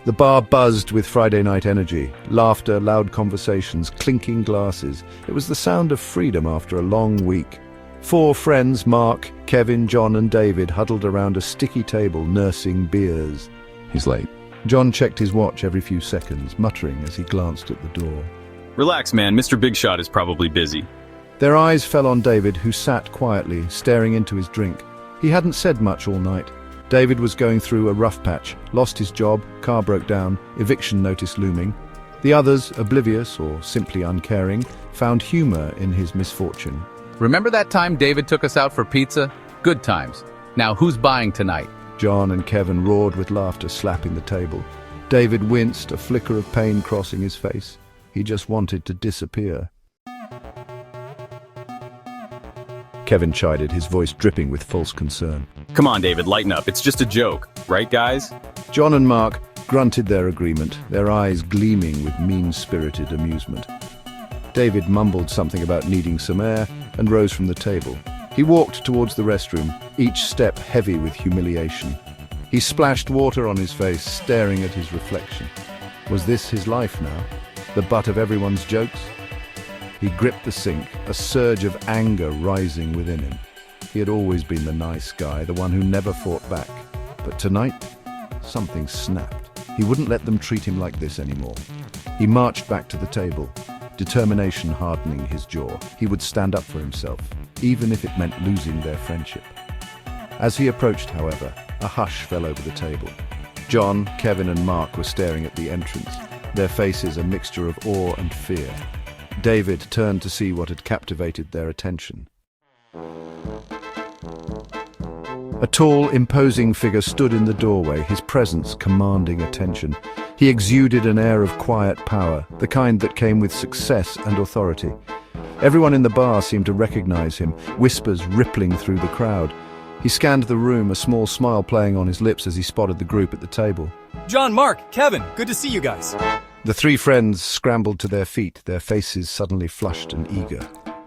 The bar buzzed with Friday night energy, laughter, loud conversations, clinking glasses. It was the sound of freedom after a long week. 4 friends, Mark, Kevin, John and David, huddled around a sticky table nursing beers. He's late. John checked his watch every few seconds, muttering as he glanced at the door. Relax, man. Mr. Big Shot is probably busy. Their eyes fell on David, who sat quietly, staring into his drink. He hadn't said much all night. David was going through a rough patch, lost his job, car broke down, eviction notice looming. The others, oblivious or simply uncaring, found humor in his misfortune. Remember that time David took us out for pizza? Good times. Now who's buying tonight? John and Kevin roared with laughter, slapping the table. David winced, a flicker of pain crossing his face. He just wanted to disappear. Kevin chided, his voice dripping with false concern. Come on, David, lighten up. It's just a joke. Right, guys? John and Mark grunted their agreement, their eyes gleaming with mean-spirited amusement. David mumbled something about needing some air and rose from the table. He walked towards the restroom, each step heavy with humiliation. He splashed water on his face, staring at his reflection. Was this his life now? The butt of everyone's jokes? He gripped the sink, a surge of anger rising within him. He had always been the nice guy, the one who never fought back. But tonight, something snapped. He wouldn't let them treat him like this anymore. He marched back to the table, determination hardening his jaw. He would stand up for himself, even if it meant losing their friendship. As he approached, however, a hush fell over the table. John, Kevin and Mark were staring at the entrance, their faces a mixture of awe and fear. David turned to see what had captivated their attention. A tall, imposing figure stood in the doorway, his presence commanding attention. He exuded an air of quiet power, the kind that came with success and authority. Everyone in the bar seemed to recognize him, whispers rippling through the crowd. He scanned the room, a small smile playing on his lips as he spotted the group at the table. John, Mark, Kevin, good to see you guys. The 3 friends scrambled to their feet, their faces suddenly flushed and eager.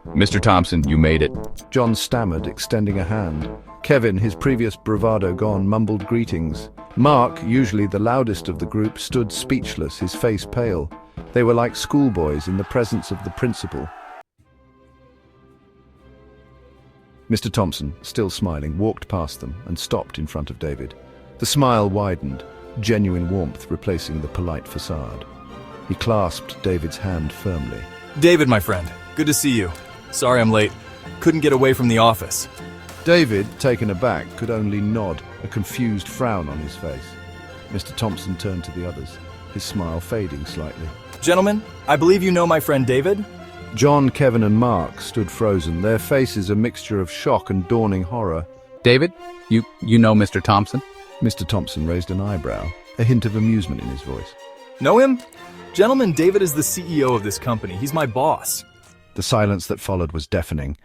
Mr. Thompson, you made it. John stammered, extending a hand. Kevin, his previous bravado gone, mumbled greetings. Mark, usually the loudest of the group, stood speechless, his face pale. They were like schoolboys in the presence of the principal. Mr. Thompson, still smiling, walked past them and stopped in front of David. The smile widened, genuine warmth replacing the polite facade. He clasped David's hand firmly. David, my friend, good to see you. Sorry I'm late. Couldn't get away from the office. David, taken aback, could only nod, a confused frown on his face. Mr. Thompson turned to the others, his smile fading slightly. Gentlemen, I believe you know my friend David? John, Kevin and Mark stood frozen, their faces a mixture of shock and dawning horror. David, you know Mr. Thompson? Mr. Thompson raised an eyebrow, a hint of amusement in his voice. Know him? Gentlemen, David is the CEO of this company. He's my boss. The silence that followed was deafening.